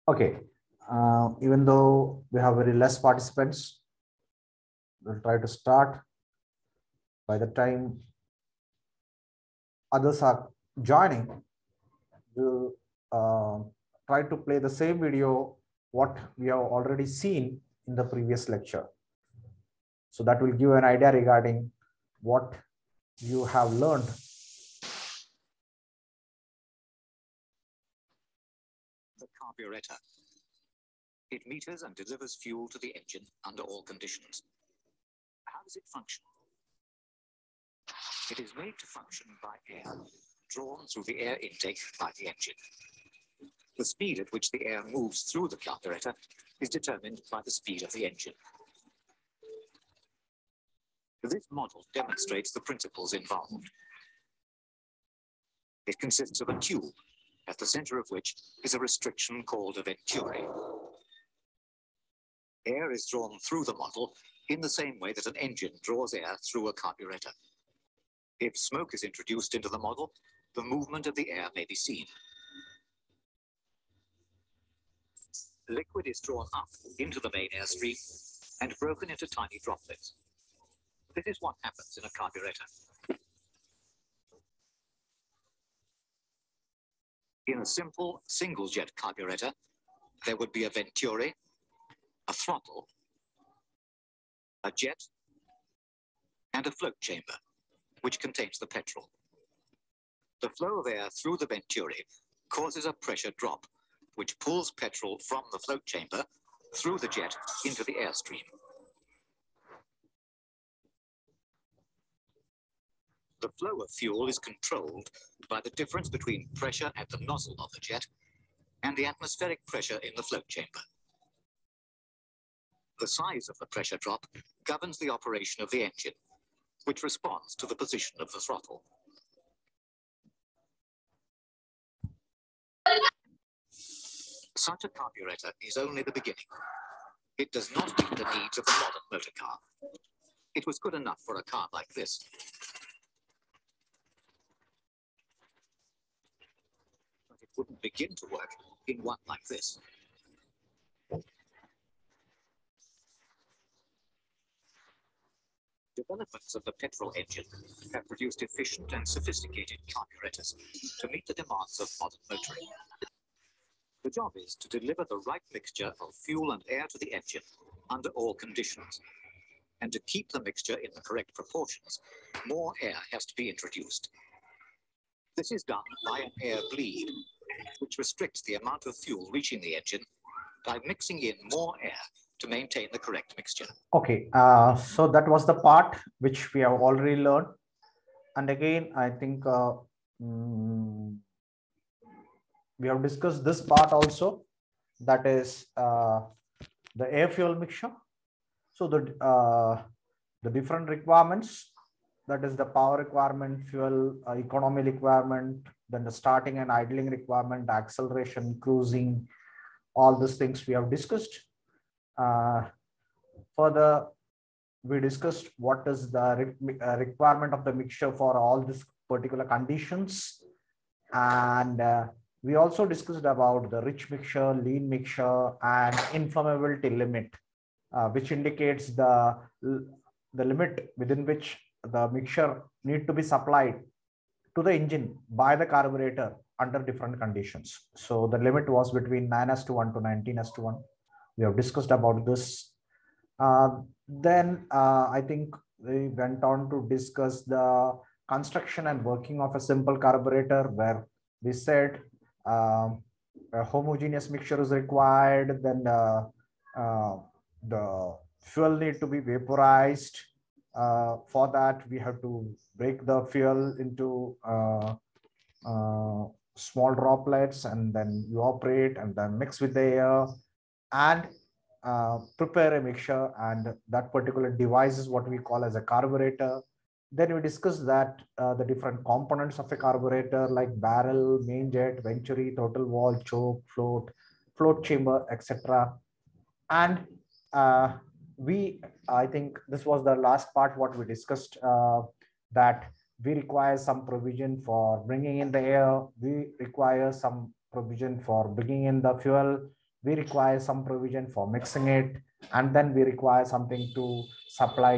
Okay, even though we have very less participants, we'll try to start. By the time others are joining, we'll try to play the same video what we have already seen in the previous lecture. So that will give an idea regarding what you have learned. The carburetor. It meters and delivers fuel to the engine under all conditions. How does it function? It is made to function by air, drawn through the air intake by the engine. The speed at which the air moves through the carburetor is determined by the speed of the engine. This model demonstrates the principles involved. It consists of a tube, at the center of which is a restriction called a venturi. Air is drawn through the model in the same way that an engine draws air through a carburetor. If smoke is introduced into the model, the movement of the air may be seen. Liquid is drawn up into the main airstream and broken into tiny droplets. This is what happens in a carburetor. In a simple single-jet carburetor, there would be a venturi, a throttle, a jet, and a float chamber, which contains the petrol. The flow of air through the venturi causes a pressure drop, which pulls petrol from the float chamber through the jet into the airstream. The flow of fuel is controlled by the difference between pressure at the nozzle of the jet and the atmospheric pressure in the float chamber. The size of the pressure drop governs the operation of the engine, which responds to the position of the throttle. Such a carburetor is only the beginning. It does not meet the needs of the modern motor car. It was good enough for a car like this. But it wouldn't begin to work in one like this. Developments of the petrol engine have produced efficient and sophisticated carburetors to meet the demands of modern motoring. The job is to deliver the right mixture of fuel and air to the engine under all conditions. And to keep the mixture in the correct proportions, more air has to be introduced. This is done by an air bleed, which restricts the amount of fuel reaching the engine by mixing in more air to maintain the correct mixture. Okay, so that was the part which we have already learned. And again, I think we have discussed this part also, that is the air fuel mixture. So the different requirements, that is the power requirement, fuel economy requirement, then the starting and idling requirement, acceleration, cruising, all these things we have discussed. Further, we discussed what is the requirement of the mixture for all these particular conditions. And we also discussed about the rich mixture, lean mixture, and inflammability limit, which indicates the limit within which the mixture need to be supplied to the engine by the carburetor under different conditions. So the limit was between 9:1 to 19:1. We have discussed about this. Then I think we went on to discuss the construction and working of a simple carburetor, where we said a homogeneous mixture is required, then the fuel need to be vaporized. For that, we have to break the fuel into small droplets, and then evaporate and then mix with the air and prepare a mixture, and that particular device is what we call as a carburetor. Then we discussed that the different components of a carburetor, like barrel, main jet, venturi, throttle valve, choke, float chamber, etc. And I think this was the last part what we discussed, that we require some provision for bringing in the air, we require some provision for bringing in the fuel, we require some provision for mixing it, and then we require something to supply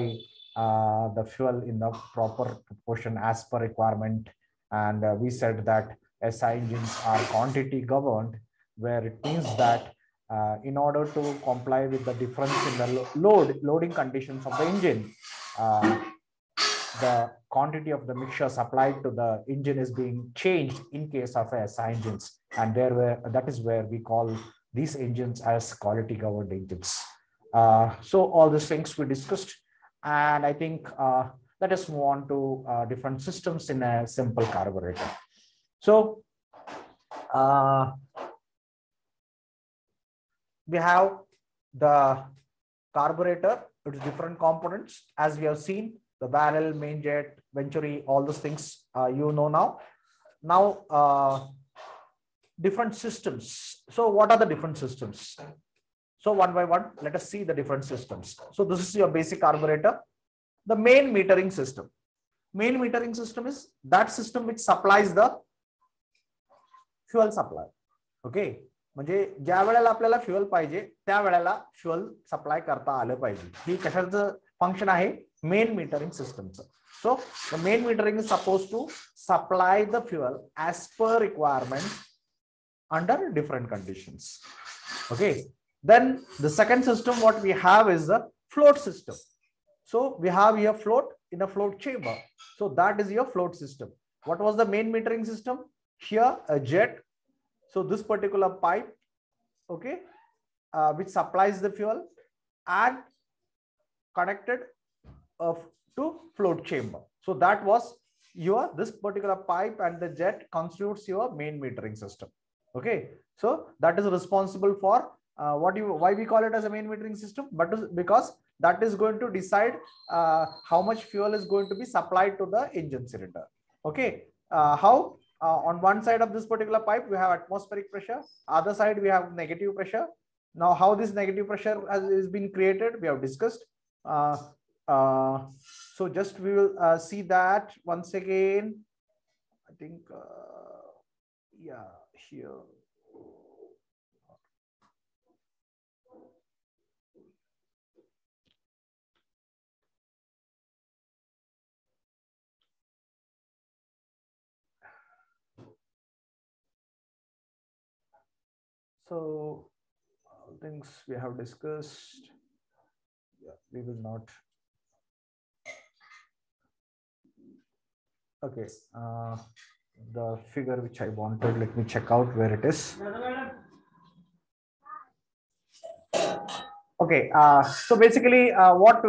the fuel in the proper proportion as per requirement. And we said that SI engines are quantity governed, where it means that in order to comply with the difference in the loading conditions of the engine, the quantity of the mixture supplied to the engine is being changed in case of SI engines, and that is where we call these engines as quality governed engines. So all these things we discussed, and I think let us move on to different systems in a simple carburetor. So we have the carburetor, its different components, as we have seen, the barrel, main jet, venturi, all those things you know now. Now, different systems. So what are the different systems? So one by one, let us see the different systems. So this is your basic carburetor. The main metering system. Main metering system is that system which supplies the fuel supply. Okay. म्हणजे ज्या वेळेला आपल्याला fuel पाहिजे त्या वेळेला fuel supply करता आलं पाहिजे. ही कशाचं फंक्शन आहे? मेन मीटरिंग सिस्टमचं. So the main metering is supposed to supply the fuel as per requirement under different conditions. Okay. Then the second system what we have is the float system. So we have here float in a float chamber. So that is your float system. What was the main metering system? Here a jet. So this particular pipe, okay, which supplies the fuel and connected to float chamber. So that was this particular pipe, and the jet constitutes your main metering system. Okay, so that is responsible for why we call it as a main metering system, but because that is going to decide how much fuel is going to be supplied to the engine cylinder. Okay, how? On one side of this particular pipe, we have atmospheric pressure. Other side, we have negative pressure. Now, how this negative pressure has been created, we have discussed. So just we will see that once again. I think, yeah, here. So things we have discussed. Yeah, we will not. Okay, the figure which I wanted, let me check out where it is. Okay, so basically what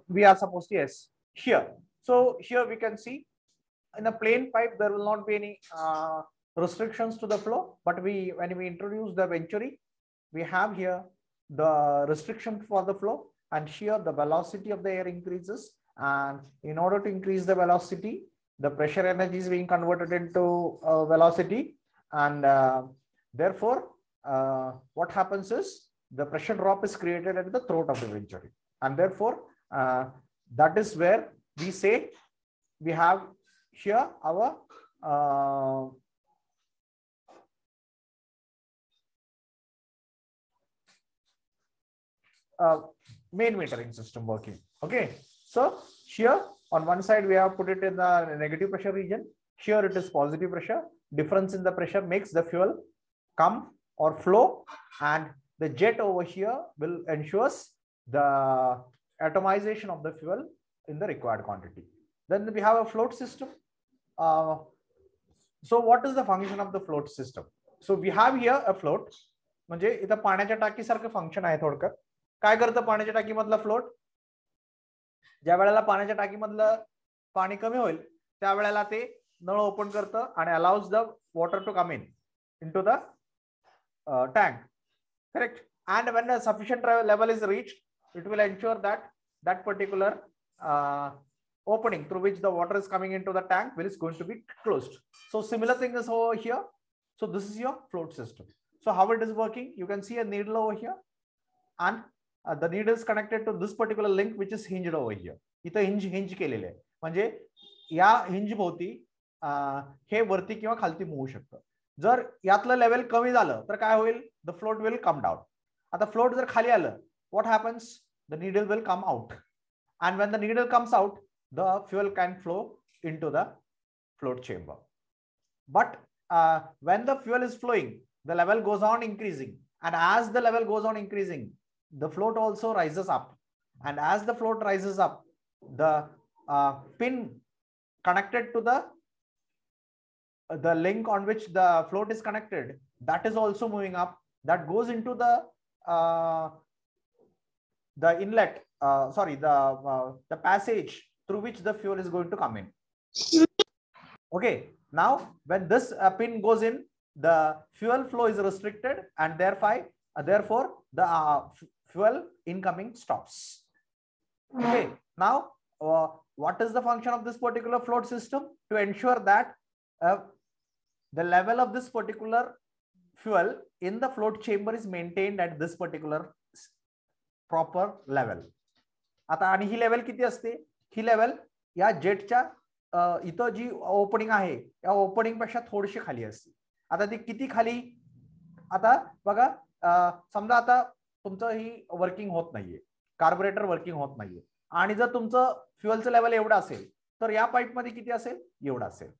we are supposed to, yes, here. So here we can see in a plain pipe, there will not be any restrictions to the flow, but when we introduce the venturi, we have here the restriction for the flow, and here the velocity of the air increases, and in order to increase the velocity, the pressure energy is being converted into velocity, and therefore what happens is the pressure drop is created at the throat of the venturi, and therefore that is where we say we have here our main metering system working. Okay, so here on one side we have put it in the negative pressure region. Here it is positive pressure. Difference in the pressure makes the fuel come or flow, and the jet over here will ensures the atomization of the fuel in the required quantity. Then we have a float system. So what is the function of the float system? So we have here a float. म्हणजे इथं पाण्याच्या टाकीसारखं function आहे. थोडक्यात काय करतं पाण्याच्या टाकीमधला float? ज्या वेळेला पाण्याच्या टाकीमधलं पाणी कमी होईल त्यावेळेला ते नळ ओपन करतं आणि allows the water to come into the tank, correct? And when a sufficient level is reached, it will ensure that that particular opening through which the water is coming into the tank is going to be closed. So similar thing is over here. So this is your float system. So how it is working? You can see a needle over here, and the needle is connected to this particular link which is hinged over here. इथं hinge केलेले आहे, म्हणजे या hinge भोवती हे वरती किंवा खालती move शकतं. जर यातलं लेवल कमी झालं तर काय होईल, the float will come down. आता फ्लोट जर खाली आलं, what happens, the needle will come out, and when the needle comes out, the fuel can flow into the float chamber. But when the fuel is flowing, the level goes on increasing, and as the level goes on increasing, the float also rises up, and as the float rises up, the pin connected to the link on which the float is connected, that is also moving up, that goes into the inlet, the passage through which the fuel is going to come in. Okay, now when this pin goes in, the fuel flow is restricted, and therefore the fuel incoming stops. Okay, now what is the function of this particular float system? To ensure that the level of this particular fuel in the float chamber is maintained at this particular proper level. आता आणि ही level किती असते, ही level या जेटच्या इथं जी opening आहे या opening पेक्षा थोडीशी खाली असते. आता ती किती खाली, आता बघा समजा आता तुमचं ही वर्किंग होत नाहीये, कार्बोरेटर वर्किंग होत नाहीये, आणि जर तुमचं फ्युअलचं लेवल एवढं असेल तर या पाईप मध्ये किती असेल, एवढं असेल,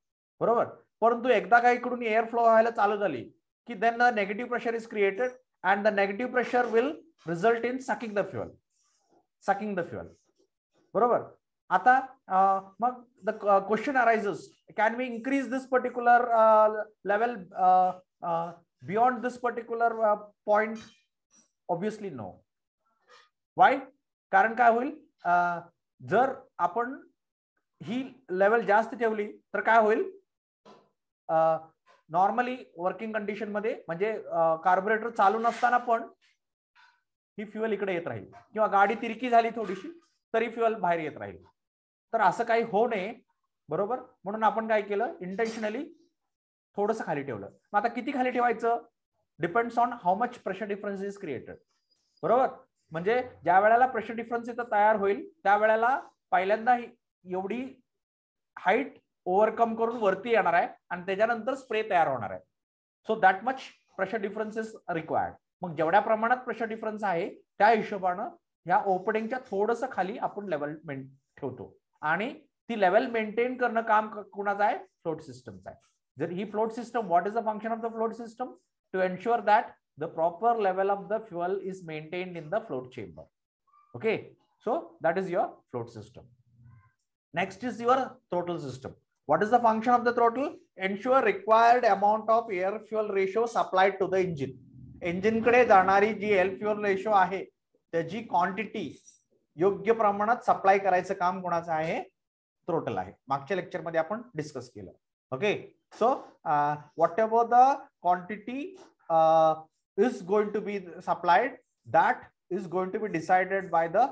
बरोबर. परंतु एकदा का इकडून एअर फ्लो व्हायला चालू झाली की then the negative pressure is created, and the negative pressure will result in sucking the fuel. बरोबर. आता मग the question arises, can we increase this particular level beyond this particular point? Obviously no. Why? कारण काय होईल, जर आपण ही level जास्त ठेवली तर काय होईल, नॉर्मली वर्किंग कंडिशन मध्ये म्हणजे कार्बोरेटर चालू नसताना पण ही फ्युएल इकडे येत राहील, किंवा गाडी तिरकी झाली थोडीशी तरी फ्युएल बाहेर येत राहील. तर असं काही होऊ नये, बरोबर. म्हणून आपण काय केलं, इंटेन्शनली थोडंसं खाली ठेवलं. मग आता किती खाली ठेवायचं, depends on how much pressure difference is created, बरोबर. म्हणजे ज्या वेळेला प्रेशर डिफरन्स इथं तयार होईल त्या वेळेला पहिल्यांदा एवढी हाईट ओव्हरकम करून वरती येणार आहे आणि त्याच्यानंतर स्प्रे तयार होणार आहे. So that much pressure difference is required. मग जेवढ्या प्रमाणात प्रेशर डिफरन्स आहे त्या हिशोबानं ह्या ओपनिंगच्या थोडंसं खाली आपण लेवल ठेवतो, आणि ती लेवल मेंटेन करणं काम कुणाचं आहे, फ्लोट सिस्टमचं आहे. जर ही float system, what is the function of the float system? To ensure that the proper level of the fuel is maintained in the float chamber. Okay, so that is your float system. Next is your throttle system. What is the function of the throttle? Ensure required amount of air fuel ratio supplied to the engine. Engine कडे जाणारी जी air fuel ratio आहे त्याची quantity योग्य प्रमाणात supply करायचं काम कोणाचं आहे, थ्रोटल आहे. मागच्या लेक्चर मध्ये आपण डिस्कस केलं. Okay, so whatever the quantity is going to be supplied, that is going to be decided by the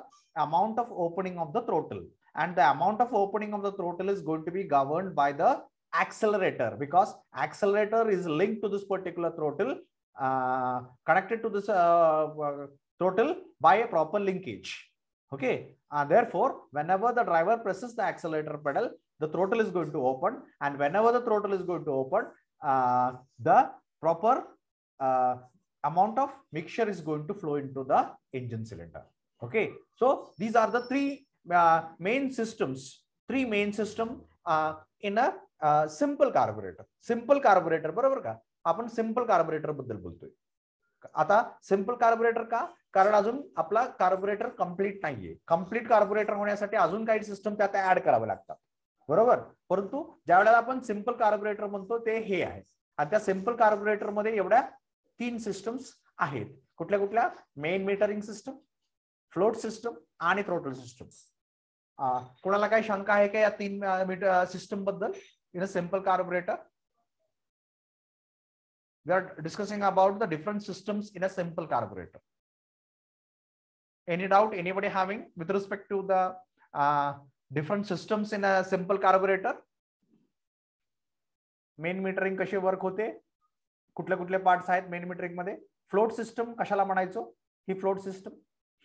amount of opening of the throttle. And the amount of opening of the throttle is going to be governed by the accelerator, because accelerator is linked to this particular throttle, connected to this throttle by a proper linkage. Okay, therefore whenever the driver presses the accelerator pedal, the throttle is going to open, and whenever the throttle is going to open, the proper amount of mixture is going to flow into the engine cylinder. Okay, so these are the three main systems in a simple carburetor. Simple carburetor, बरोबर का, आपण simple carburettor बद्दल बोलतोय. आता simple carburettor का, कारण अजून आपला कार्बोरेटर कंप्लीट नाहीये. कंप्लीट कार्बोरेटर होण्यासाठी अजून काही सिस्टम त्यात ऍड करावे लागतात, बरोबर. परंतु ज्या वेळेला आपण सिंपल कार्बोरेटर म्हणतो ते हे आहे, आणि त्या सिंपल कार्बोरेटर मध्ये एवढ्या 3 सिस्टम्स आहेत. कुठल्या कुठल्या? Main metering system, float system आणि थ्रोटल सिस्टम. कोणाला काही शंका आहे का या 3 सिस्टम बद्दल in a simple carburettor? We are discussing about the different systems in a simple carburetor. Any doubt anybody having with respect to the different systems in a simple carburetor? Main metering कसे work होते, कुठले कुठले parts आहेत main metering मध्ये? Float system कशाला म्हणायचो? ही float system,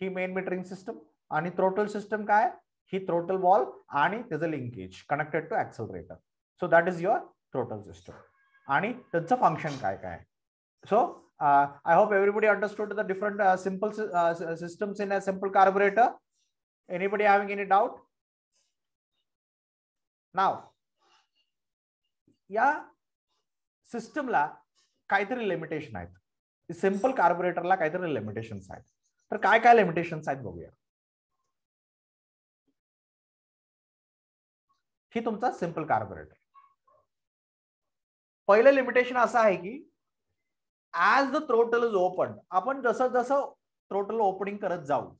ही मेन मीटरिंग सिस्टम. आणि थ्रोटल सिस्टम काय? ही थ्रोटल वॉल्व आणि त्याचं linkage connected to accelerator. So that is your throttle system. आणि त्यांचं फंक्शन काय काय. सो I hope everybody understood the different simple systems in a simple carburetor. Anybody having any doubt? Now, या सिस्टमला काहीतरी लिमिटेशन आहेत. सिंपल कार्बोरेटरला काहीतरी लिमिटेशन्स आहेत. तर काय काय लिमिटेशन्स आहेत बघूया. ही तुमचा सिंपल कार्बोरेटर. पहिलं लिमिटेशन असं आहे की as the throttle is open, आपण जसं जसं थ्रोटल ओपनिंग करत जाऊ,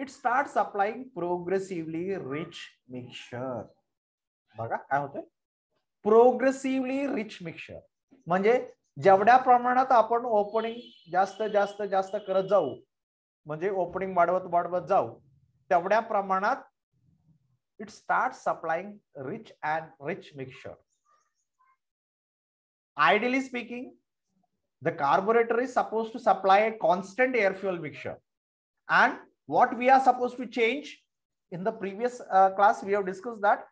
it start supplying प्रोग्रेसिव्हली rich mixture. बघा काय होतंय, प्रोग्रेसिव्हली रिच मिक्सचर. म्हणजे जेवढ्या प्रमाणात आपण ओपनिंग जास्त जास्त जास्त करत जाऊ, म्हणजे ओपनिंग वाढवत वाढवत जाऊ, तेवढ्या प्रमाणात it start supplying rich and rich mixture. Ideally speaking, the carburetor is supposed to supply a constant air fuel mixture, and what we are supposed to change in the previous class we have discussed that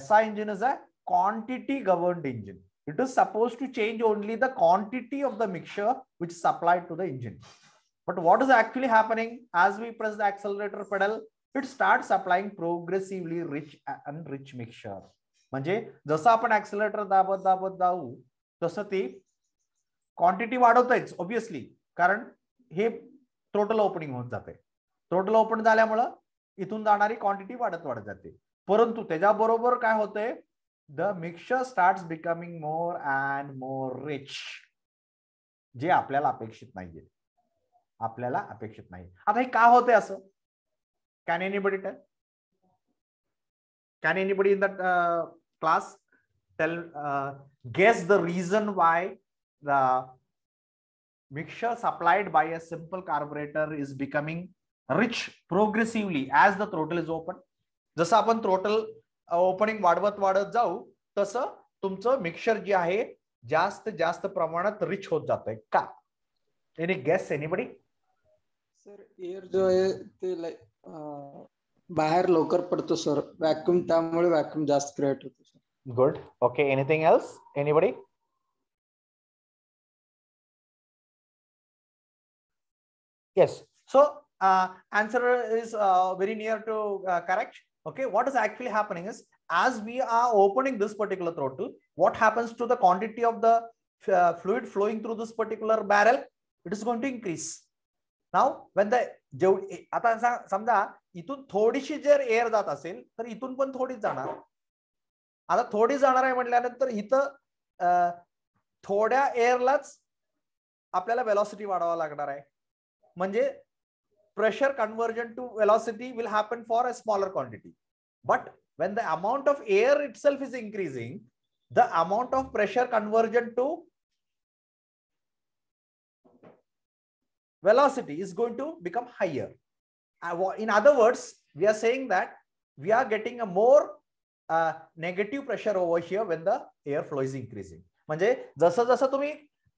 SI engine is a quantity governed engine. It is supposed to change only the quantity of the mixture which is supplied to the engine. But what is actually happening as we press the accelerator pedal, it starts supplying progressively rich and rich mixture. म्हणजे जसं आपण ऍक्सिलरेटर दाबत दाबत जाऊ तसं ती quantity वाढवतेच obviously, कारण हे throttle opening होत जाते. थ्रोटल ओपन झाल्यामुळं इथून जाणारी क्वांटिटी वाढत वाढत जाते. परंतु त्याच्याबरोबर काय होतंय, the mixture starts becoming more and more rich, जे आपल्याला अपेक्षित नाहीये. आपल्याला अपेक्षित नाही. आता हे का होतंय असं? Can anybody tell? Can anybody in that class tell, guess the reason why the mixture supplied by a simple carburetor is becoming rich progressively as the throttle is open? जसं आपण throttle opening वाढवत वाढत जाऊ तसं तुमचं mixture जे आहे जास्त जास्त प्रमाणात रिच होत जातंय का? Any guess anybody? Sir air जो आहे ते बाहेर लवकर पडतो सर, व्हॅक्यूम, त्यामुळे व्हॅक्यूम जास्त क्रिएट होतो sir. Good. Okay, anything else? Anybody? Yes. So answer is very near to correct. Okay, what is actually happening is as we are opening this particular throttle, what happens to the quantity of the fluid flowing through this particular barrel? It is going to increase. Now when the आता समजा इथून थोडीशी जर air जात असेल तर इथून पण थोडीच जाणार. आता थोडी जाणार आहे म्हटल्यानंतर इथं थोड्या एअरलाच आपल्याला वेलॉसिटी वाढवावा लागणार आहे. म्हणजे pressure conversion to velocity will happen for a smaller quantity. But when the amount of air itself is increasing, the amount of pressure conversion to velocity is going to become higher. In other words, we are saying that we are getting a more negative pressure over here when the air flow is increasing. म्हणजे जसं जसं तुम्ही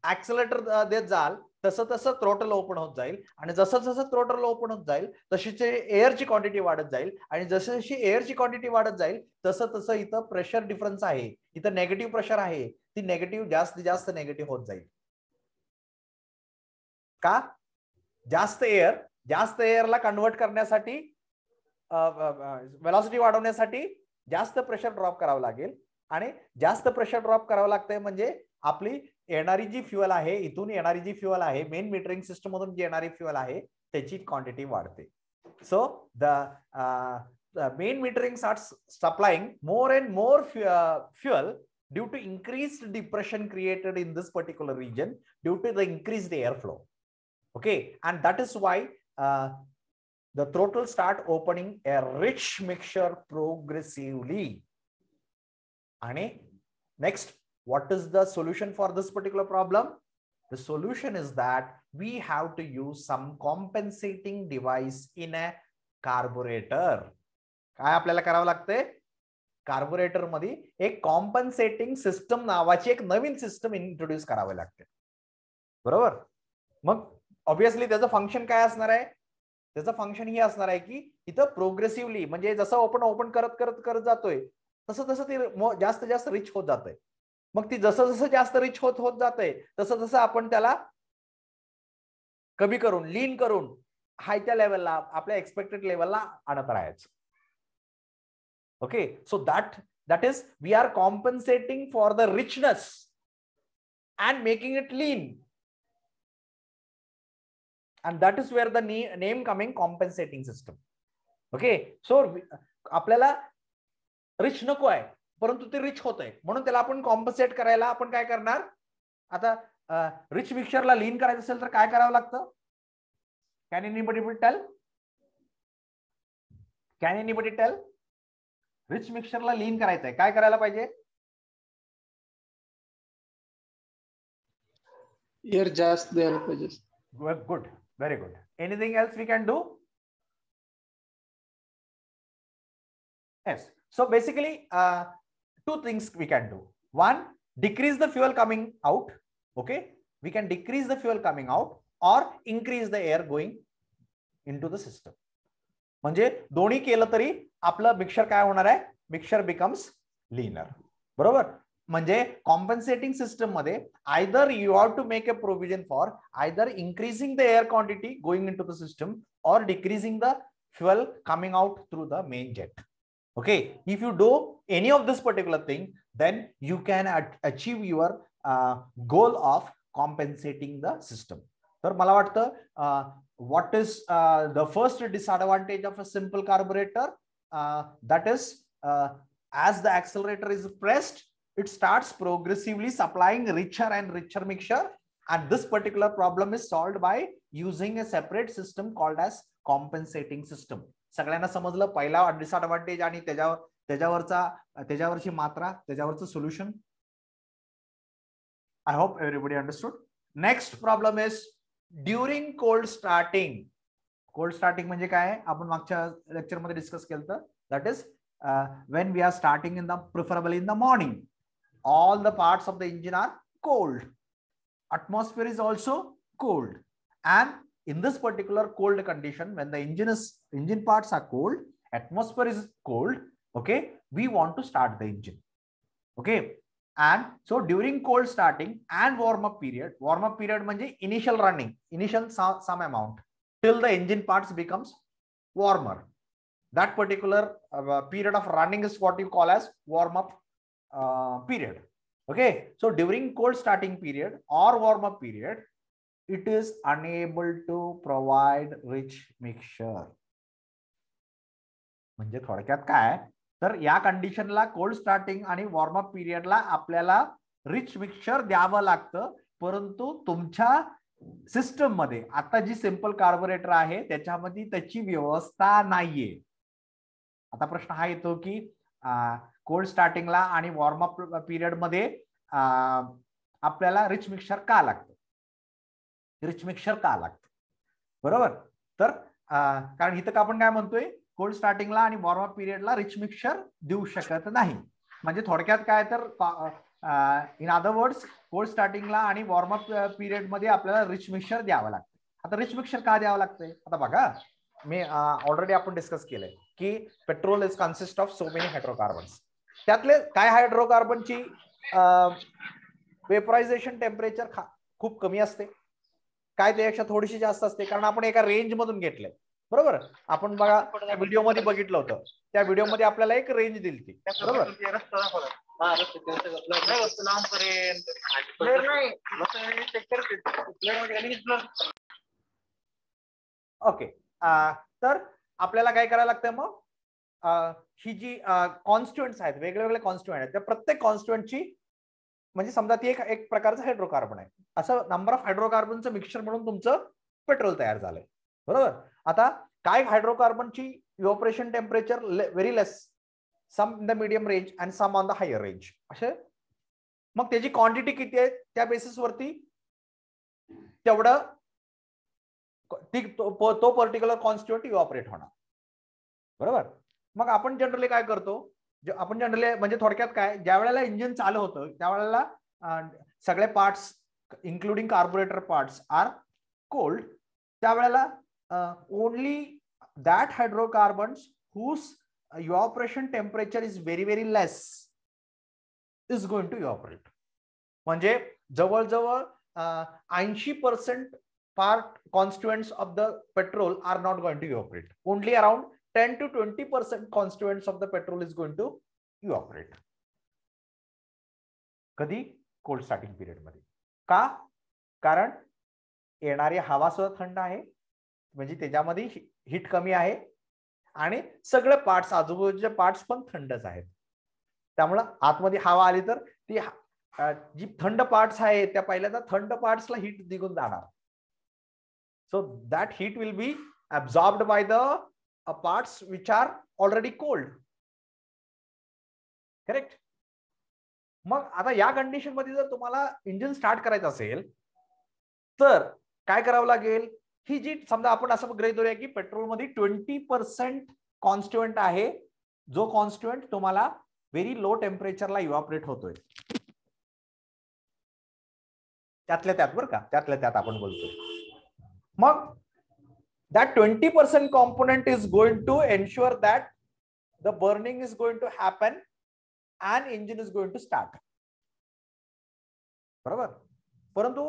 ऍक्सिलरेटर देत जाल तसं तसं throttle open होत जाईल, आणि जसं जसं थ्रोटल ओपन होत जाईल तशी एअरची क्वांटिटी वाढत जाईल, आणि जशी जशी एअरची क्वांटिटी वाढत जाईल तसं तसं इथं प्रेशर डिफरन्स आहे, इथं नेगेटिव्ह प्रेशर आहे, ती नेगेटिव्ह जास्त जास्त नेगेटिव्ह होत जाईल. का? जास्त एअरला कन्वर्ट करण्यासाठी, वेलॉसिटी वाढवण्यासाठी जास्त प्रेशर ड्रॉप करावं लागेल, आणि जास्त प्रेशर ड्रॉप करावं लागतंय म्हणजे आपली येणारी जी फ्युएल आहे, इथून येणारी जी फ्युएल आहे, मेन मीटरिंग सिस्टम मधून जी येणारी फ्युएल आहे त्याची क्वांटिटी वाढते. So the main metering starts supplying more and more fuel due to increased depression created in this particular region due to the increased airflow. Okay, and that is why the throttle start opening a rich mixture progressively. And next, what is the solution for this particular problem? The solution is that we have to use some compensating device in a carburetor. काय आपल्याला करावं लागतंय? Carburettor मध्ये एक कॉम्पन्सेटिंग system नावाची एक नवीन system introduce करावी लागते. बरोबर? मग ऑब्विसली त्याचं फंक्शन काय असणार आहे? त्याचं फंक्शन हे असणार आहे की इथं प्रोग्रेसिव्हली, म्हणजे जसं ओपन करत करत करत जातोय तसं तसं ते जास्त जास्त रिच होत जातंय. मग ती जसं जसं जास्त रिच होत होत जाते तसं तसं आपण त्याला कमी करून लीन करून हायच्या लेवलला आपल्या एक्सपेक्टेड लेवलला आणत राहायचं. Okay, so that is we are compensating for the richness and making it lean, and that is where the name coming compensating system. Okay, so आपल्याला रिच नको आहे परंतु ते रिच होत आहे म्हणून त्याला आपण कॉम्पन्सेट करायला आपण काय करणार. आता रिच मिक्सचरला लीन करायचं असेल तर काय करावं लागतं. Can anybody tell? रिच मिक्सचरला लीन करायचंय काय करायला पाहिजे. एअर जास्त द्यायला पाहिजे. Good, very good. Anything else we can do. Yes, so basically two things we can do. One, decrease the fuel coming out. Okay, we can decrease the fuel coming out or increase the air going into the system. म्हणजे दोन्ही केलं तरी आपलं mixture काय होणार आहे. Mixture becomes leaner. बरोबर. म्हणजे कॉम्पन्सेटिंग सिस्टम मध्ये either you have to make a provision for either increasing the air quantity going into the system or decreasing the fuel coming out through the main jet. Okay, if you do any of this particular thing, then you can achieve your goal of compensating the system. तर मला वाटतं what is the first disadvantage of a simple carburetor? That is as the accelerator is pressed, it starts progressively supplying richer and richer mixture, and this particular problem is solved by using a separate system called as compensating system. सगळ्यांना समजलं पहिला disadvantage आणि त्याच्यावरची मात्रा त्याच्यावरचं solution. I hope everybody understood. Next problem is during cold starting. Cold starting म्हणजे काय आपण मागच्या लेक्चर मध्ये डिस्कस केलं तर that is when we are starting in the preferably in the morning, all the parts of the engine are cold, atmosphere is also cold, and in this particular cold condition, when the engine parts are cold, atmosphere is cold, okay, we want to start the engine. Okay, and so during cold starting and warm up period manje initial running, initial some amount till the engine parts becomes warmer. That particular period of running is what you call as warm up period. Okay, so during cold starting period or warm up period, it is unable to provide rich mixture. म्हणजे थोडक्यात काय तर या कंडिशनला cold starting आणि warm up पिरियडला आपल्याला rich mixture द्यावं लागतं, परंतु तुमच्या सिस्टम मध्ये आता जी सिंपल कार्बोरेटर आहे त्याच्यामध्ये त्याची व्यवस्था नाहीये. आता प्रश्न हा येतो की कोल्ड स्टार्टिंगला आणि वॉर्म अप पिरियड मध्ये आपल्याला रिच मिक्सचर का लागतं. रिच मिक्सचर का लागतं. बरोबर. तर कारण इथं आपण काय म्हणतोय कोल्ड स्टार्टिंगला आणि वॉर्म अप पिरियडला रिच मिक्सचर देऊ शकत नाही. म्हणजे थोडक्यात काय तर इन अदर वर्ड्स कोल्ड स्टार्टिंगला आणि वॉर्म अप पिरियड मध्ये आपल्याला रिच मिक्सचर द्यावं लागतं. आता रिच मिक्सचर का द्यावं लागतंय. आता बघा मी ऑलरेडी आपण डिस्कस केलंय की petrol is consist of so many hydrocarbons. त्यातले काय हायड्रोकार्बनची वेपरायझेशन टेम्परेचर खूप कमी असते, काय त्यापेक्षा थोडीशी जास्त असते, कारण आपण एका रेंज मधून घेतलंय. बरोबर. आपण बघा व्हिडिओ मध्ये बघितलं होतं, त्या व्हिडिओ मध्ये आपल्याला एक रेंज दिली ती. बरोबर. ओके, तर आपल्याला काय करायला लागतं मग ही जी कॉन्स्टिट्युएंट्स आहेत वेगवेगळे कॉन्स्टिट्युएंट आहेत त्या प्रत्येक कॉन्स्टिट्युएंटची म्हणजे समजा ती एक प्रकारचं हायड्रोकार्बन आहे, असं नंबर ऑफ हायड्रोकार्बनचं मिक्सचर म्हणून तुमचं पेट्रोल तयार झालंय. बरोबर. आता काय हायड्रोकार्बनची evaporation temperature very less, some in the medium range and some on the higher range असे. मग त्याची क्वांटिटी किती आहे त्या बेसिसवरती तेवढं तो पर्टिक्युलर कॉन्स्टिट्युएंट इव्हॅपोरेट होणार. बरोबर. मग आपण जनरली काय करतो, आपण जनरली म्हणजे थोडक्यात काय ज्या वेळेला इंजिन चालू होतं त्यावेळेला सगळे parts including carburettor parts are cold. त्यावेळेला only that hydrocarbons whose evaporation temperature is very very less is going to evaporate. म्हणजे जवळजवळ 80% part constituents of the petrol are not going to evaporate. Only around 10 to 20% constituents of the petrol is going to evaporate. कधी? Cold starting period मध्ये. का? कारण येणारी हवा सुद्धा थंड आहे, म्हणजे त्याच्यामध्ये हीट कमी आहे आणि सगळे पार्ट्स, आजूबाजूचे पार्ट्स पण थंडच आहेत. त्यामुळे आतमध्ये हवा आली तर ती जी थंड पार्ट्स आहे त्या पहिल्यांदा थंड पार्ट्सला हीट निघून जाणार. So that heat will be absorbed by the parts which are already cold. Correct? मग आता या कंडिशन मध्ये जर तुम्हाला इंजिन स्टार्ट करायचं असेल तर काय करावं लागेल? ही जी समजा आपण असं गृहीत धरूया की पेट्रोल मध्ये 20% कॉन्स्टिट्युएंट आहे, जो कॉन्स्टिट्युएंट तुम्हाला व्हेरी लो टेम्परेचरला इव्हॅपोरेट होतोय. त्यातल्या त्यात बरं का, त्यातल्या त्यात आपण बोलतोय. मग that 20% component is going to ensure that the burning is going to happen and engine is going to start. बरोबर. परंतु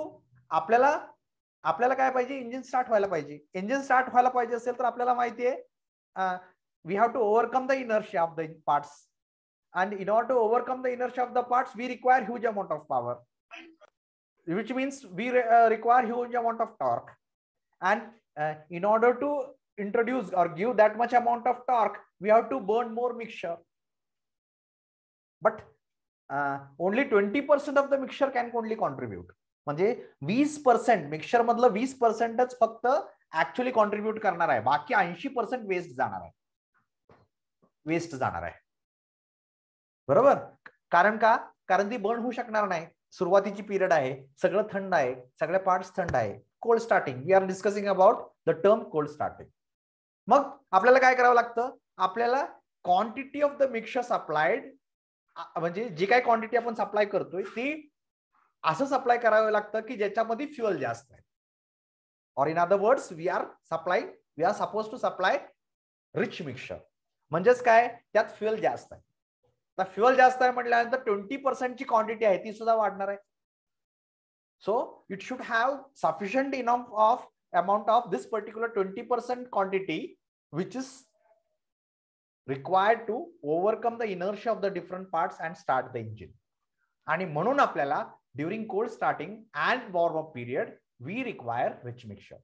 आपल्याला काय पाहिजे? इंजिन स्टार्ट व्हायला पाहिजे. इंजिन स्टार्ट व्हायला पाहिजे असेल तर आपल्याला माहिती आहे we have to overcome the inertia of the parts, and in order to overcome the inertia of the parts we require huge amount of power, which means we require huge amount of torque. And in order to introduce or give that much amount of torque, we have to burn more mixture. But only 20% of the mixture can only contribute. म्हणजे 20% mixture मधलं 20%च फक्त actually contribute करणार आहे, बाकी 80% waste जाणार आहे. बरोबर. कारण का? कारण ती बर्न होऊ शकणार नाही. सुरुवातीची पिरियड आहे, सगळं थंड आहे, सगळे पार्ट्स थंड आहे. Cold starting, we are discussing about the term cold starting. मग आपल्याला काय करावं लागतं? आपल्याला quantity of the mixture supplied, म्हणजे जी काही क्वांटिटी आपण सप्लाय करतोय ती असं सप्लाय करावं लागतं की ज्याच्यामध्ये फ्युएल जास्त आहे. और in other words we are suppose to supply rich mixture. म्हणजेच काय? त्यात फ्युएल जास्त आहे. आता फ्युएल जास्त आहे म्हटल्यानंतर 20% ची क्वांटिटी आहे ती सुद्धा वाढणार आहे. So it should have sufficient enough of amount of this particular 20% quantity which is required to overcome the inertia of the different parts and start the engine. आणि म्हणून आपल्याला during cold starting and warm up period we require rich mixture.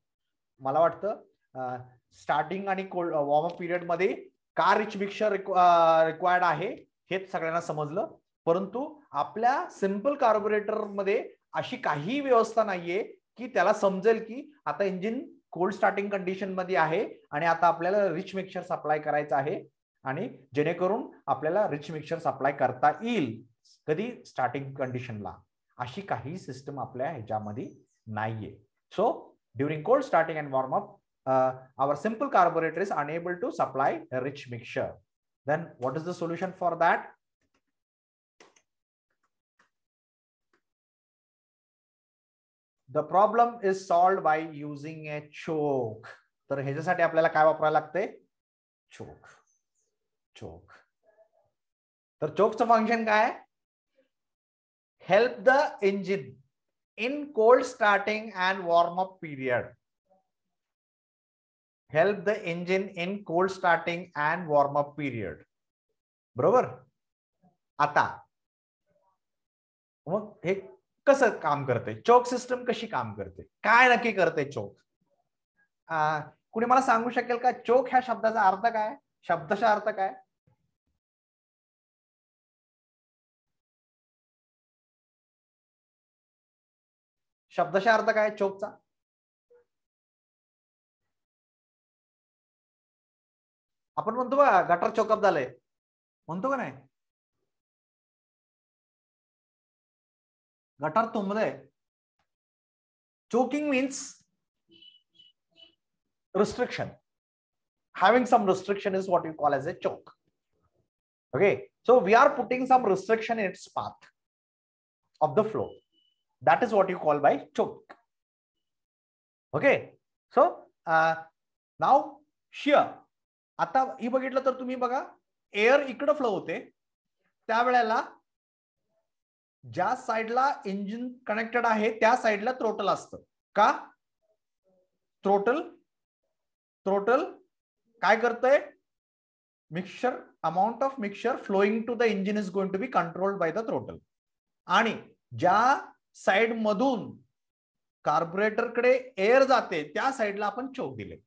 मला वाटतं starting आणि cold warm up period मध्ये का rich mixture required आहे हे सगळ्यांना समजलं. परंतु आपल्या सिंपल कार्बोरेटर मध्ये अशी काही व्यवस्था नाहीये की त्याला समजेल की आता इंजिन कोल्ड स्टार्टिंग कंडिशन मध्ये आहे आणि आता आपल्याला रिच मिक्सचर सप्लाय करायचं आहे, आणि जेणेकरून आपल्याला रिच मिक्सचर सप्लाय करता येईल कधी? स्टार्टिंग कंडिशनला. अशी काही सिस्टम आपल्या ह्याच्यामध्ये नाहीये. So during cold starting and warm up our simple carburetor is unable to supply a rich mixture. Then what is the solution for that? The problem is solved by using a choke. तर ह्याच्यासाठी आपल्याला काय वापरायला लागते? Choke. तर चोकचं function काय? Help the engine in cold starting and warm up period. Help the engine in cold starting and warm up period. बरोबर. आता मग हे कसं काम करते? चोक सिस्टम कशी काम करते? काय नक्की करते चोक? कुणी मला सांगू शकेल का चोक ह्या शब्दाचा अर्थ काय? शब्दशः अर्थ काय? शब्दशः अर्थ काय चोकचा? आपण म्हणतो बघा गटर चोकअप झालंय, म्हणतो का नाही? गटर तुंबलंय. Choking means restriction. Having some restriction is what you call as a choke. Okay, so we are putting some restriction in its path of the flow. That is what you call by choke. Okay, so now here आता ही बघितलं तर तुम्ही बघा air इकडे flow होते, त्यावेळेला ज्या साईडला इंजिन कनेक्टेड आहे त्या साईडला थ्रोटल असतं का? थ्रोटल काय करतंय? Mixture, amount of mixture flowing to the engine is going to be controlled by the throttle. आणि ज्या साइड मधून कार्बोरेटरकडे एअर जाते त्या साईडला आपण चोक दिले.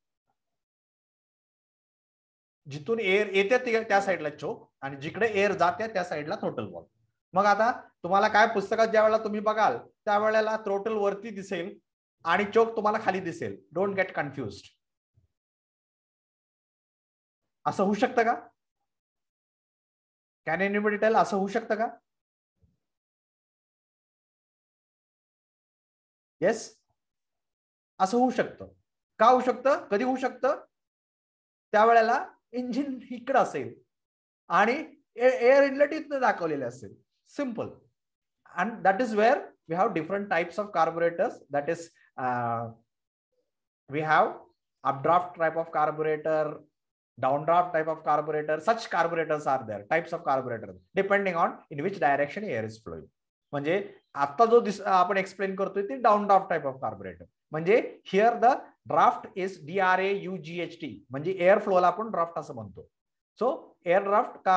जिथून एअर येते त्या साईडला चोक आणि जिकडे एअर जाते त्या साईडला थ्रोटल वॉल्व. मग आता तुम्हाला काय पुस्तकात ज्या वेळेला तुम्ही बघाल त्यावेळेला थ्रोटल वरती दिसेल आणि चोक तुम्हाला खाली दिसेल. Don't get confused. असं होऊ शकतं का? कॅन एनीबडी टेल असं होऊ शकतं का? येस, असं होऊ शकतं. का होऊ शकतं? कधी होऊ शकतं? त्यावेळेला इंजिन इकडे असेल आणि एअर इनलेट इथं दाखवलेले असेल. Simple. and that is where we have different types of carburetors. That is we have updraft type of carburetor, downdraft type of carburetor. Such carburetors are there, types of carburetors, depending on in which direction air is flowing. म्हणजे आता जो आपण explain करतोय ते downdraft type of carburettor. म्हणजे here the draft is DRAUGHT, म्हणजे air फ्लोला आपण draft असं म्हणतो. So air draft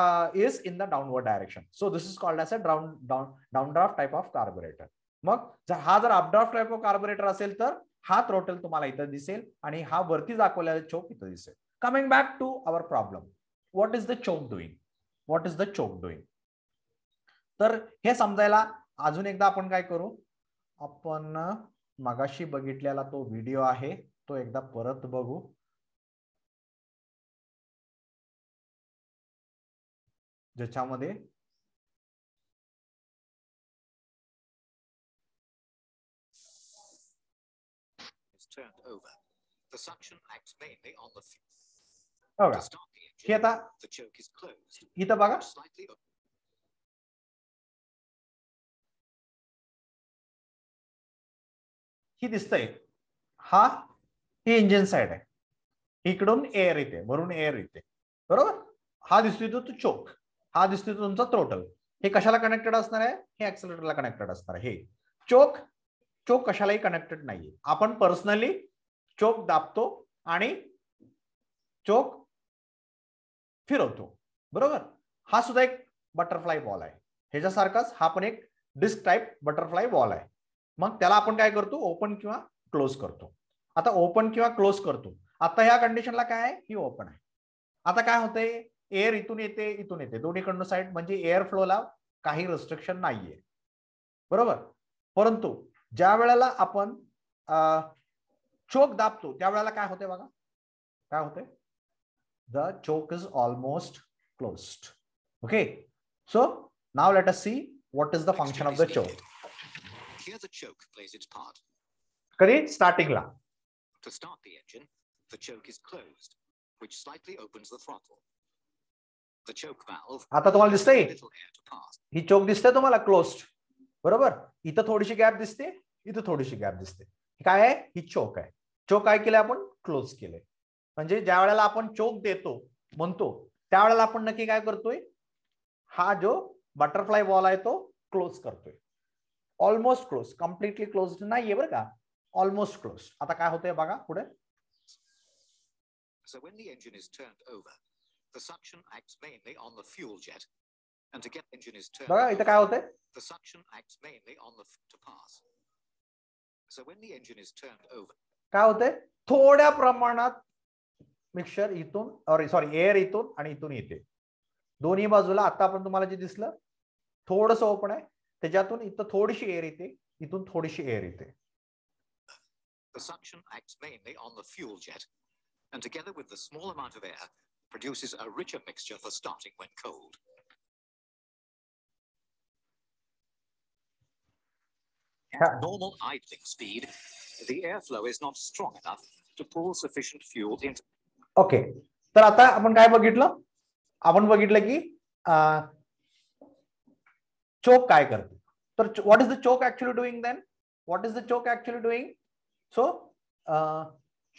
is in the downward direction. So this is called as a downdraft type of carburetor. मग हा जर updraft type of carburetor असेल तर हा थ्रोटल तुम्हाला इथं दिसेल आणि हा वरती दाखवलेला चोक इथं दिसेल. Coming back to our problem, what is the choke doing? What is the choke doing? तर हे समजायला अजून एकदा आपण काय करू, आपण मगाशी बघितलेला तो व्हिडिओ आहे तो एकदा परत बघू. ज्याच्यामध्ये इथं बघा ही दिसतंय, ही इंजिन साइड आहे, इकडून एअर येते, वरून एअर येते, बरोबर. हा दिसतोय तो चोक, हा दिसतोय तुमचा थ्रोटल. हे कशाला कनेक्टेड असणार आहे? हे ऍक्सेलरेटरला कनेक्टेड असणार आहे. हे चोक कशालाही कनेक्टेड नाहीये. आपण पर्सनली चोक दाबतो आणि चोक फिरवतो, बरोबर. हा सुद्धा एक बटरफ्लाय बॉल आहे. ह्याच्यासारखाच हा पण एक डिस्क टाइप बटरफ्लाय बॉल आहे. मग त्याला आपण काय करतो? ओपन किंवा क्लोज करतो. आता ओपन किंवा क्लोज करतो. आता ह्या कंडिशनला काय आहे? ही ओपन आहे. आता काय होतंय? एअर इथून येते, इथून येते, दोन्हीकडनं साईड, म्हणजे एअर फ्लोला काही रिस्ट्रिक्शन नाहीये, बरोबर. परंतु ज्या वेळेला आपण चोक दाबतो त्यावेळेला काय होते बघा, काय होते? The choke is almost closed. Okay, so now let us see what is the function of the choke. Here the choke plays its part. कधी? starting La. To start the engine, the choke is closed, which slightly opens the throttle. The choke valve. आता तुम्हाला दिसतंय ही चोक दिसते तुम्हाला closed, बरोबर. इथं थोडीशी gap दिसते, इथं थोडीशी गॅप दिसते. काय आहे? ही चोक आहे. चोक काय केलंय आपण? क्लोज केलंय. म्हणजे ज्या वेळेला आपण चोक देतो म्हणतो त्यावेळेला आपण नक्की काय करतोय? हा जो बटरफ्लाय बॉल आहे तो क्लोज करतोय. ऑलमोस्ट क्लोज, कम्प्लिटली क्लोज नाहीये बरं का, ऑलमोस्ट क्लोज. आता काय होतंय बघा पुढे. So when the engine is turned over, the suction acts mainly on the fuel jet, and to get the engine is turned बघा इथं काय होतंय? the suction acts mainly on the to pass. So when the engine is turned over, काय होतंय? थोड्या प्रमाणात mixture इथून sorry air इथून आणि इथून येते दोन्ही बाजूला. आता आपण तुम्हाला जे दिसलं थोडंसं ओपन आहे, त्याच्यातून इथं थोडीशी एअर येते, इथून थोडीशी एअर येते. The suction acts mainly on the fuel jet, and together with the small amount of air, produces a richer mixture for starting when cold. At normal idling speed, the airflow is not strong enough to pull sufficient fuel into. Okay, तर आता आपण काय बघितलं? आपण बघितलं की चोक काय करते. तर what is the choke actually doing then? What is the choke actually doing? So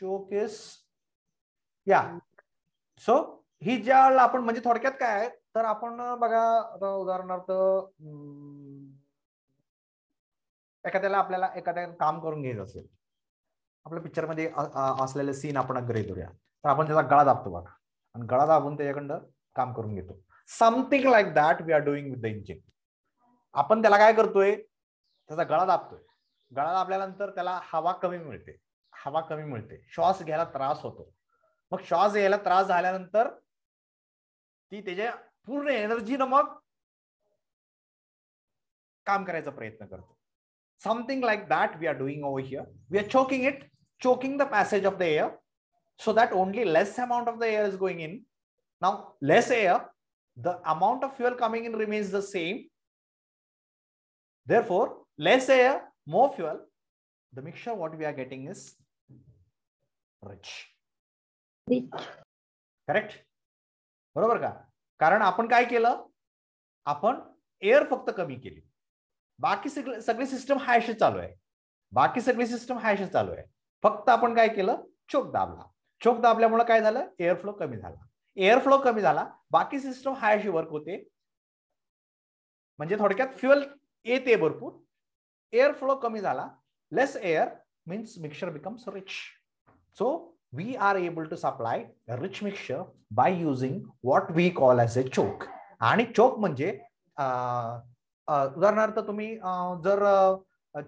choke is so ही ज्या आपण म्हणजे थोडक्यात काय आहे तर आपण बघा उदाहरणार्थ एखाद्याला आपल्याला एखाद्या काम करून घ्यायचं असेल, आपल्या पिक्चर मध्ये असलेले सीन आपण गृहीत धरूया, तर आपण त्याचा गळा दाबतो बघा, आणि गळा दाबून त्याच्याकडं काम करून घेतो. Something like that we are doing with the engine. आपण त्याला काय करतोय, त्याचा गळा दाबतोय. गळा दाबल्यानंतर त्याला हवा कमी मिळते, श्वास घ्यायला त्रास होतो. मग श्वास घ्यायला त्रास झाल्यानंतर ती त्याच्या पूर्ण एनर्जीनं मग काम करायचा प्रयत्न करतो. Something like that we are doing over here. वी आर choking the passage of the air so that only less amount of the air is going in. Now less air, the amount of fuel coming in remains the same. Therefore less air, more fuel, the mixture what we are getting is rich. Correct? बरोबर का? कारण आपण काय केलं, आपण air फक्त कमी केली, बाकी सगळी सिस्टम हायशी चालू आहे. फक्त आपण काय केलं, चोक दाबला. चोक दाबल्यामुळे काय झालं, एअर फ्लो कमी झाला. बाकी सिस्टम हायशी वर्क होते. म्हणजे थोडक्यात फ्युएल येते भरपूर, एअर फ्लो कमी झाला. Less air means mixture becomes rich. So we are able to supply a rich mixture by using what we call as a choke. आणि चोक म्हणजे उदाहरणार्थ तुम्ही जर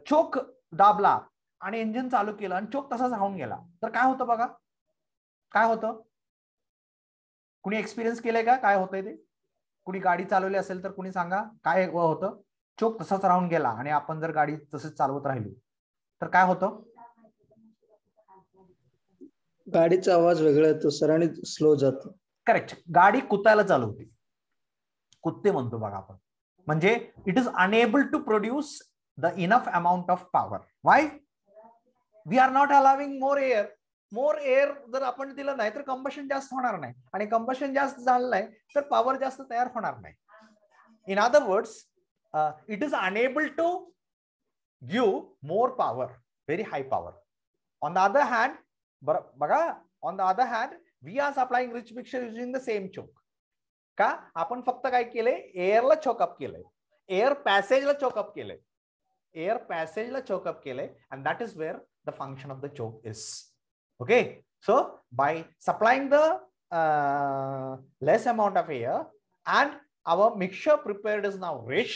चोक दाबला आणि इंजिन चालू केलं आणि चोक तसाच राहून गेला तर काय होतं बघा, काय होतं, कुणी एक्सपिरियन्स केलंय का, काय होतंय ते? कुणी गाडी चालवली असेल तर कुणी सांगा काय होतं. चोक तसाच राहून गेला आणि आपण जर गाडी तसंच चालवत राहिलो तर काय होतं? गाडीचा आवाज वेगळा येतो सर आणि स्लो जातो. करेक्ट. गाडी कुतायला चालू होती, कुत्ते म्हणतो बघा आपण. म्हणजे it is enable to produce the enough amount of power. Why? We are not allowing more air जर आपण दिलं नाही तर कंबशन जास्त होणार नाही, आणि कंबशन जास्त झालं नाही तर पॉवर जास्त तयार होणार नाही. In other words, it is enable to give more power, very high power. On the other hand बघा, on the other hand we are supplying rich mixture using the same choke. का? आपण फक्त काय केलंय, एअरला चोकअप केलंय, air पॅसेजला choke up केलंय, and that is where the function of the choke is. Okay, so by supplying the less amount of air and our mixture prepared is now rich,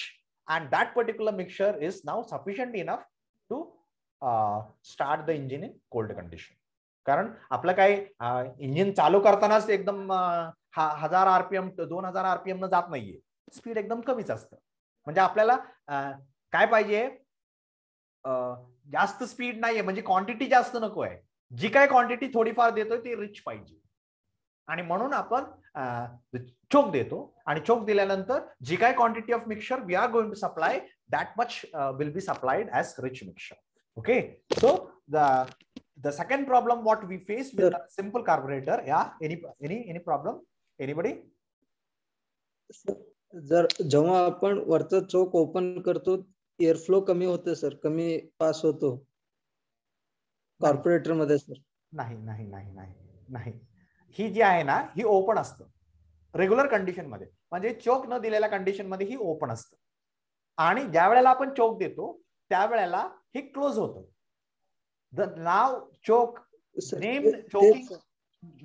and that particular mixture is now sufficient enough to start the engine in cold condition. कारण आपलं काय engine चालू करतानाच एकदम 1000 RPM 2000 RPM न जात नाहीये, speed एकदम कमीच असतं. म्हणजे आपल्याला काय पाहिजे, जास्त स्पीड नाहीये, म्हणजे क्वांटिटी जास्त नको आहे, जी काय क्वांटिटी थोडीफार देतोय ती रिच पाहिजे. आणि म्हणून आपण चोक देतो, आणि चोक दिल्यानंतर जी काय quantity of mixture we are going to supply, that much will be supplied as rich mixture. Okay, so the second problem what we faced with a simple carburetor. Yeah, any problem, anybody? जर जेव्हा आपण वरचा चोक open करतो air flow कमी होते sir, कमी पास होतो carburettor मध्ये सर. नाही, ही जी आहे ना ही ओपन असतं रेग्युलर कंडिशन मध्ये, म्हणजे चोक न दिलेल्या कंडिशन मध्ये ही ओपन असतं, आणि ज्या वेळेला आपण चोक देतो त्यावेळेला हे क्लोज होतं. The now choke, name choking,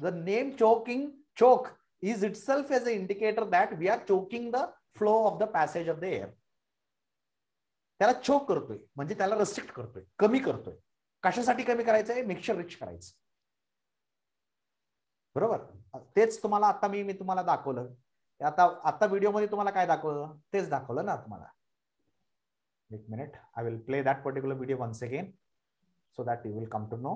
the name choke is itself as an indicator that we are choking the flow of the passage of the air. त्याला चोक करतोय म्हणजे त्याला रेस्ट्रिक्ट करतोय, कमी करतोय. कशासाठी कमी करायचंय? मिक्सचर रिच करायचं. बरोबर, तेच तुम्हाला आता मी तुम्हाला दाखवलं. आता व्हिडिओ मध्ये तुम्हाला काय दाखवलं, तेच दाखवलं ना तुम्हाला. एक minute, I will play that particular video once again so that you will come to know.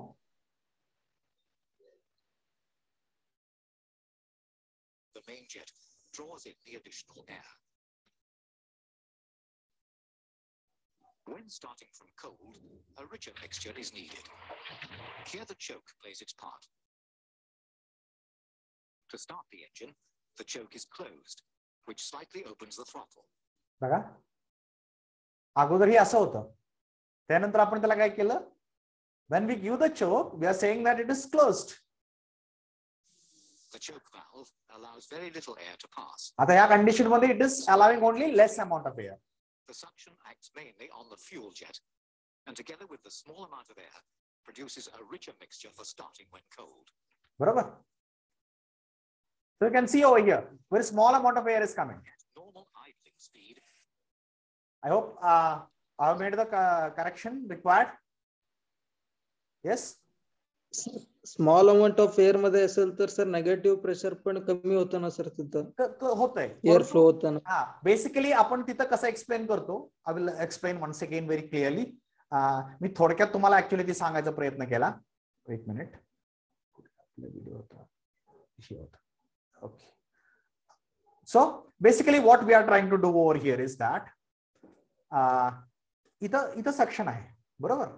The main jet draws in the additional air. When starting from cold, a richer mixture is needed. Here the choke plays its part. To start the engine, the choke is closed, which slightly opens the throttle. बघा, अगोदर हे असं होतं, त्यानंतर आपण त्याला काय केलं, when we give the choke we are saying that it is closed. The choke valve allows very little air to pass. आता या कंडिशन मध्ये it is allowing only less amount of air. The suction acts mainly on the fuel jet, and together with the small amount of air, produces a richer mixture for starting when cold. Barabar. So you can see over here, very small amount of air is coming. Normal idling speed. I hope I have made the correction required. Yes. Small amount of air मध्ये असेल तर sir negative pressure पण कमी होतं ना sir तिथं होतंय air flow होताना. हा बेसिकली आपण तिथं कसं एक्सप्लेन करतो. I will explain once again very clearly. मी थोडक्यात तुम्हाला ऍक्च्युअली ती सांगायचा प्रयत्न केला. एक मिनिट. व्हिडिओ होता. Okay. So basically what we are trying to do over here is that इथं सक्शन आहे बरोबर.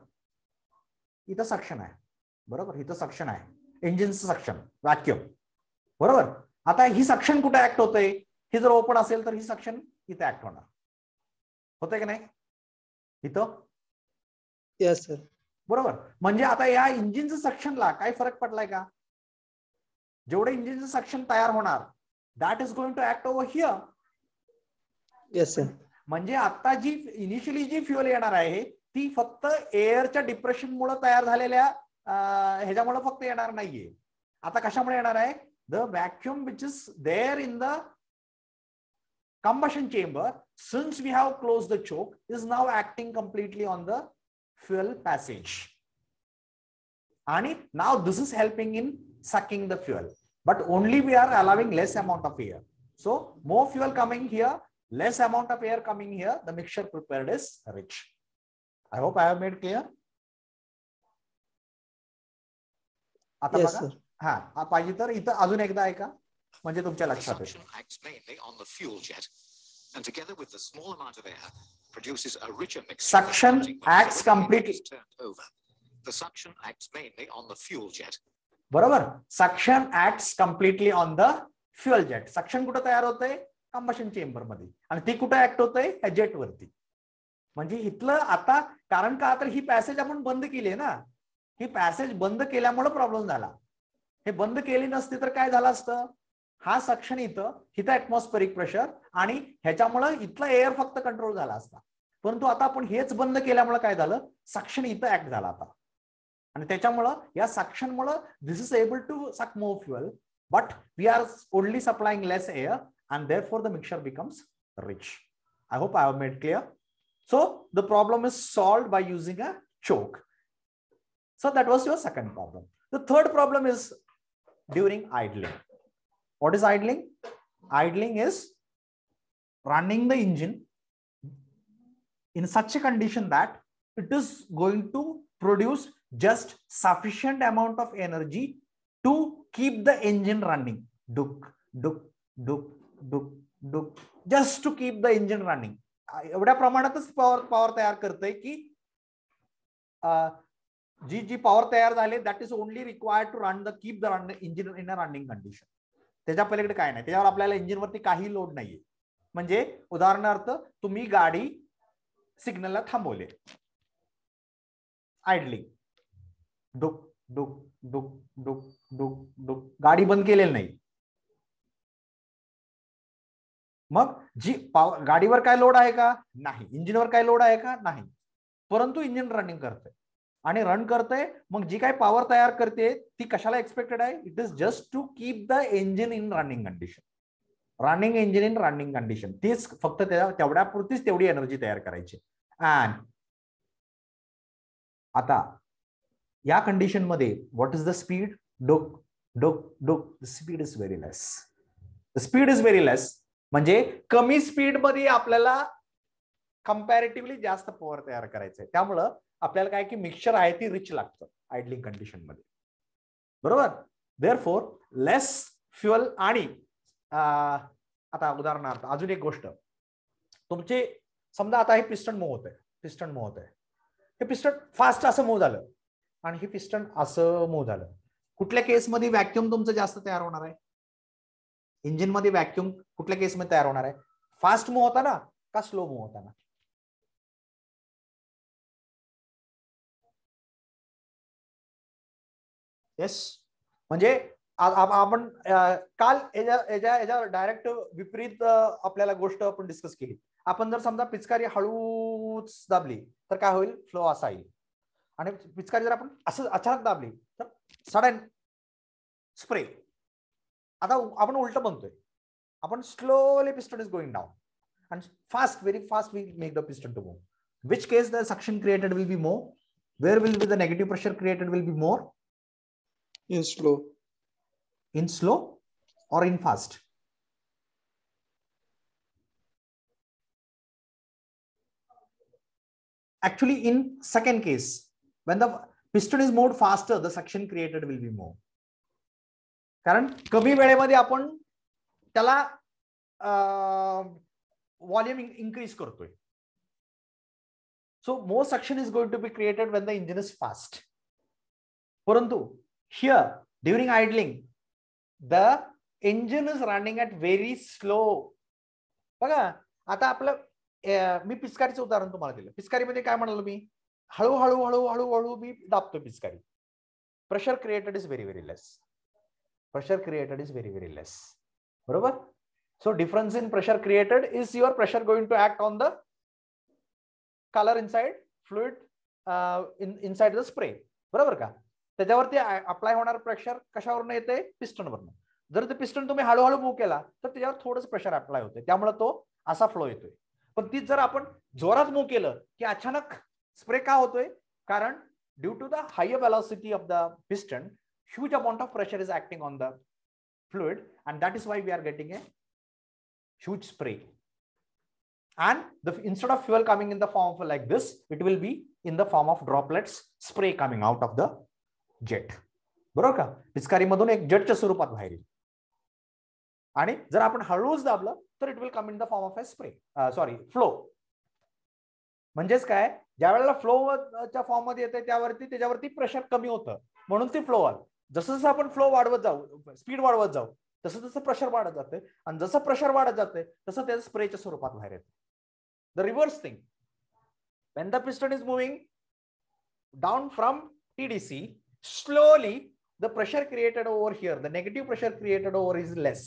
इथं सक्शन आहे बरोबर. इथं सक्शन आहे इंजिनचं सक्शन व्हॅक्यूम बरोबर. आता ही सक्शन कुठे ऍक्ट होतंय. ही जर ओपन असेल तर ही सक्शन इथे ऍक्ट होणार. होतंय की नाही इथं. यस सर बरोबर. म्हणजे आता या इंजिनचं सक्शनला काय फरक पडलाय का. जेवढे इंजिनचं सक्शन तयार होणार that is going to act over here. Yes sir. म्हणजे आता जी इनिशियली जी फ्युएल येणार आहे ती फक्त एअरच्या डिप्रेशनमुळे तयार झालेल्या ह्याच्यामुळे फक्त येणार नाहीये. आता कशामुळे येणार आहे. The vacuum which is there in the combustion chamber, since we have closed the choke, is now acting completely on the fuel passage. And now this is helping in sucking the fuel, but only we are allowing less amount of air. So more fuel coming here, less amount of air coming here, the mixture prepared is rich. I hope I have made clear. आता बघा. हा पाहिजे तर इथं अजून एकदा ऐका म्हणजे तुमच्या लक्षात येईल. Suction acts mainly on the fuel jet, and together with the small amount of air, produces a richer mixture. Suction acts completely. The suction acts mainly on the fuel jet. बरोबर. Suction acts completely on the fuel jet. Suction कुठे तयार होतंय combustion chamber मध्ये आणि ती कुठे act होतंय ह्या जेट वरती. म्हणजे इथलं आता कारण का तर ही पॅसेज आपण बंद केली आहे ना. ही पॅसेज बंद केल्यामुळे प्रॉब्लेम झाला. हे बंद केली नसती तर काय झालं असतं. हा सक्शन इथं ऍटमॉस्फेरिक प्रेशर आणि ह्याच्यामुळे इथला एअर फक्त कंट्रोल झाला असता. परंतु आता आपण हेच बंद केल्यामुळे काय झालं सक्शन इथं ऍक्ट झाला आता आणि त्याच्यामुळं या सक्शनमुळे this is able to suck more fuel but we are only supplying less air and therefore the mixture becomes rich. I hope I have made clear. So the problem is solved by using a choke. So that was your second problem. The third problem is during idling. What is idling? Idling is running the engine in such a condition that it is going to produce just sufficient amount of energy to keep the engine running. Duk, duk, duk, duk, duk. Just to keep the engine running. एवढ्या प्रमाणातच power तयार करते की जी power तयार झाली that is only required to run the keep the engine in a running condition. त्याच्या पलीकडे काय नाही. त्याच्यावर आपल्याला इंजिनवरती काही लोड नाहीये. म्हणजे उदाहरणार्थ तुम्ही गाडी सिग्नलला थांबवले आयडलिंग डुक डुक डुक डुक डुक डुक गाडी बंद केलेली नाही. मग जी गाडीवर काय लोड आहे का नाही. इंजिनवर काय लोड आहे का नाही. परंतु इंजिन रनिंग करते आणि रन करते. मग जी काही पॉवर तयार करते ती कशाला एक्सपेक्टेड आहे. It is just to keep the engine in running condition. Running engine in running condition तीच फक्त तेवढ्यापुरतीच तेवढी एनर्जी तयार करायची. अँड आता या कंडिशन मध्ये what is the speed. Duke duke duke. The speed is very less. The speed is very less म्हणजे कमी स्पीड मध्ये आपल्याला कंपॅरेटिव्हली जास्त पॉवर तयार करायचंय. त्यामुळं आपल्याला काय की मिक्सचर आहे ती रिच लागतं आयडलिंग कंडिशन मध्ये बरोबर. Therefore less fuel. आणि आता उदाहरणार्थ अजून एक गोष्ट तुमचे समजा आता हे पिस्टन मूव्ह होत आहे. पिस्टन मूव्ह होत आहे. हे पिस्टन फास्ट असं मूव्ह झालं आणि हे पिस्टन असं मूव्ह झालं. कुठल्या केसमध्ये व्हॅक्यूम तुमचं जास्त तयार होणार आहे. इंजिन मध्ये व्हॅक्यूम कुठल्या केसमध्ये तयार होणार आहे. फास्ट मूव्ह होताना का स्लो मूव्ह होताना. येस. म्हणजे आपण काल याच्या डायरेक्ट विपरीत आपल्याला गोष्ट आपण डिस्कस केली. आपण जर समजा पिचकारी हळू हळूच दाबली तर काय होईल, फ्लो असा येईल. आणि पिचकारी जर आपण असं अचानक दाबली तर सडन स्प्रे. आता आपण उलट बनतोय, आपण slowly piston is going down and fast, very fast we make the piston to move. Which case the suction created will be more? Where will be the negative pressure created will be more? In slow. In slow or in fast? Actually, in second case, when the piston is moved faster, the suction created will be more. कारण कमी वेळेमध्ये आपण त्याला volume increase करतोय. So more suction is going to be created when the engine is fast. परंतु here during idling the engine is running at very slow. बघा आता आपलं मी पिचकारीचं उदाहरण तुम्हाला दिलं. पिचकारीमध्ये काय म्हणालो मी, हळूहळू हळूहळू हळू मी दाबतो पिचकारी. Pressure created is very very less. Pressure created is very very less. बरोबर. So difference in pressure created is your pressure going to act on the color inside fluid inside the spray. बरोबर का. त्याच्यावरती apply होणार pressure कशावरून येते, piston वरून. जर ते पिस्टन तुम्ही हळूहळू मूव्ह केला तर त्याच्यावर थोडंसं प्रेशर अप्लाय होते, त्यामुळे तो असा फ्लो येतोय. पण तीच जर आपण जोरात मूव्ह केलं की अचानक स्प्रे का होतोय, कारण due to the higher velocity of the piston huge amount of pressure is acting on the fluid, and that is why we are getting a huge spray. And instead of fuel coming in the form of like this, it will be in the form of droplets, spray coming out of the jet. बरोबर का. पिचकारी मधून एक जेटच्या स्वरूपात बाहेर येईल. आणि जर आपण हळूच दाबलं तर it will come in the form of a spray, sorry flow. म्हणजेच काय, ज्या वेळेला फ्लोच्या फॉर्म मध्ये येते त्याच्यावरती प्रेशर कमी होतं, म्हणून ती फ्लो आली. जसं जसं आपण फ्लो वाढवत जाऊ, स्पीड वाढवत जाऊ, तसं तसं प्रेशर वाढत जाते. आणि जसं प्रेशर वाढत जाते तसं त्याचं स्प्रेच्या स्वरूपात बाहेर येते. The reverse thing, when the piston is moving down from TDC, slowly the pressure created over here, the negative pressure created over is less.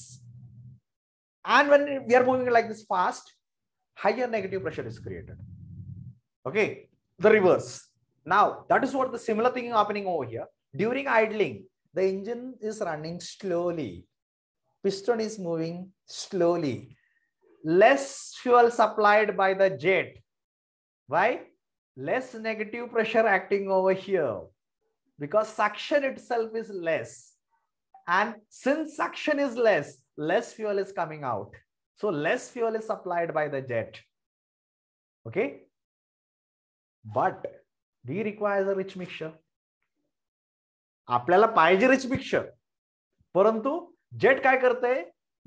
And when we are moving like this fast, higher negative pressure is created. Okay, the reverse. Now that is what the similar thing happening over here. During idling, the engine is running slowly, piston is moving slowly, less fuel supplied by the jet. Why? Less negative pressure acting over here, because suction itself is less, and since suction is less fuel is coming out, so less fuel is supplied by the jet. Okay, but we require a rich mixture. आपल्याला पाहिजे rich mixture, परंतु jet काय करते,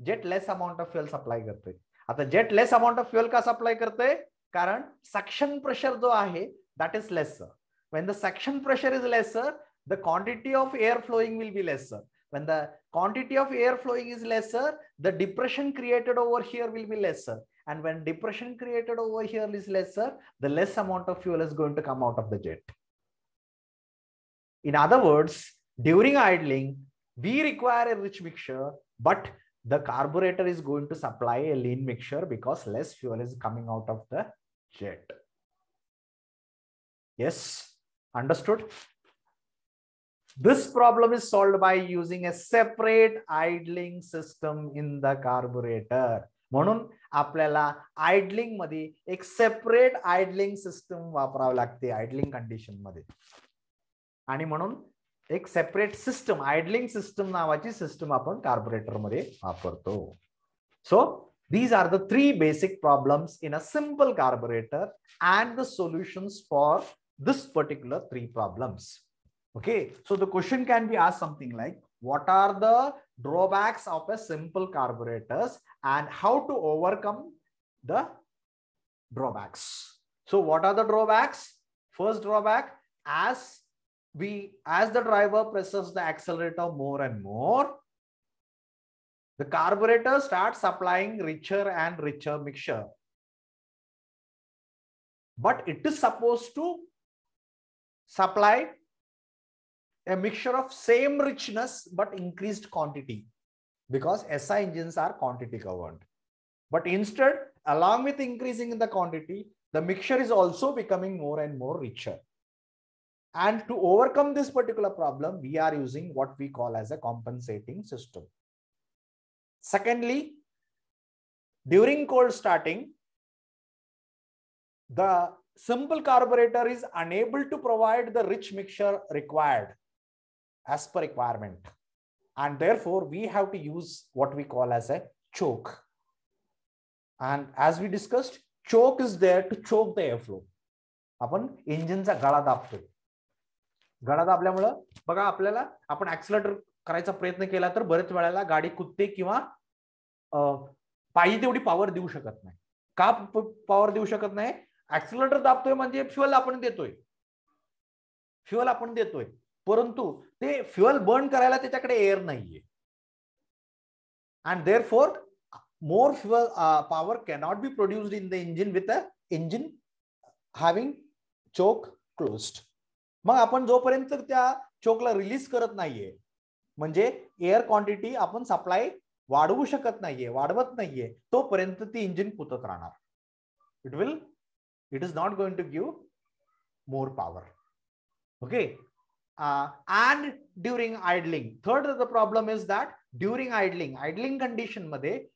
jet less amount of fuel supply करते. आता jet less amount of fuel का supply करते, कारण सक्शन प्रेशर जो आहे that is lesser. When the suction pressure is lesser, the quantity of air flowing will be lesser. When the quantity of air flowing is lesser, the depression created over here will be lesser. And when depression created over here is lesser, the less amount of fuel is going to come out of the jet. In other words, during idling, we require a rich mixture, but the carburetor is going to supply a lean mixture because less fuel is coming out of the jet. Yes, understood? This problem is solved by using a separate idling system in the carburetor. म्हणून आपल्याला आयडलिंग मध्ये एक separate आयडलिंग system वापरावं लागते आयडलिंग condition मध्ये. आणि म्हणून एक सेपरेट सिस्टम, आयडलिंग सिस्टम नावाची सिस्टम आपण कार्बोरेटर मध्ये वापरतो. सो these are the three basic problems in a simple carburetor and the solutions for this particular three problems. Okay, so the question can be asked something like, what are the drawbacks of a simple carburetors and how to overcome the drawbacks? So what are the drawbacks? First drawback, as the driver presses the accelerator more and more, the carburetor starts supplying richer and richer mixture. But it is supposed to supply a mixture of same richness but increased quantity, because SI engines are quantity governed. But instead, along with increasing in the quantity, the mixture is also becoming more and more richer. And to overcome this particular problem, we are using what we call as a compensating system. Secondly, during cold starting, the simple carburetor is unable to provide the rich mixture required as per requirement. And therefore, we have to use what we call as a choke. And as we discussed, choke is there to choke the airflow. आपण इंजिनचा गळा दाबतो. गळा दाबल्यामुळं बघा आपल्याला आपण ऍक्सिलरेटर करायचा प्रयत्न केला तर बरेच वेळेला गाडी कुदते किंवा पाहिजे तेवढी पॉवर देऊ शकत नाही. का पॉवर देऊ शकत नाही? ऍक्सिलरेटर दाबतोय म्हणजे फ्युएल आपण देतोय, परंतु ते फ्युएल बर्न करायला त्याच्याकडे एअर नाहीये. And therefore more fuel power cannot be produced in the engine with the engine having choke closed. मग आपण जोपर्यंत त्या चोकला रिलीज करत नाहीये, म्हणजे एअर क्वांटिटी आपण सप्लाय वाढवू शकत नाहीये, वाढवत नाहीये, तोपर्यंत ती इंजिन कुतत राहणार. it is not going to give more power. Okay. And during idling, third of the problem is that during idling condition मध्ये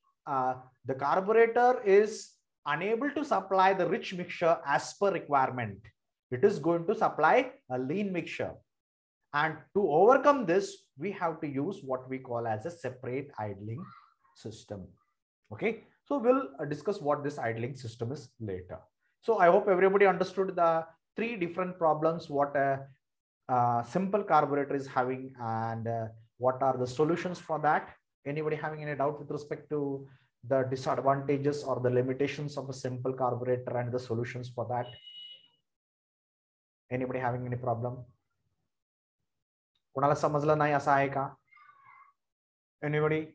the carburetor is unable to supply the rich mixture as per requirement. It is going to supply a lean mixture. And to overcome this, we have to use what we call as a separate idling system. Okay. So we'll discuss what this idling system is later. So I hope everybody understood the three different problems, what a simple carburetor is having and what are the solutions for that. Anybody having any doubt with respect to the disadvantages or the limitations of a simple carburetor and the solutions for that? Anybody having any problem? कोणाला समजलं नाही असं आहे का? Anybody?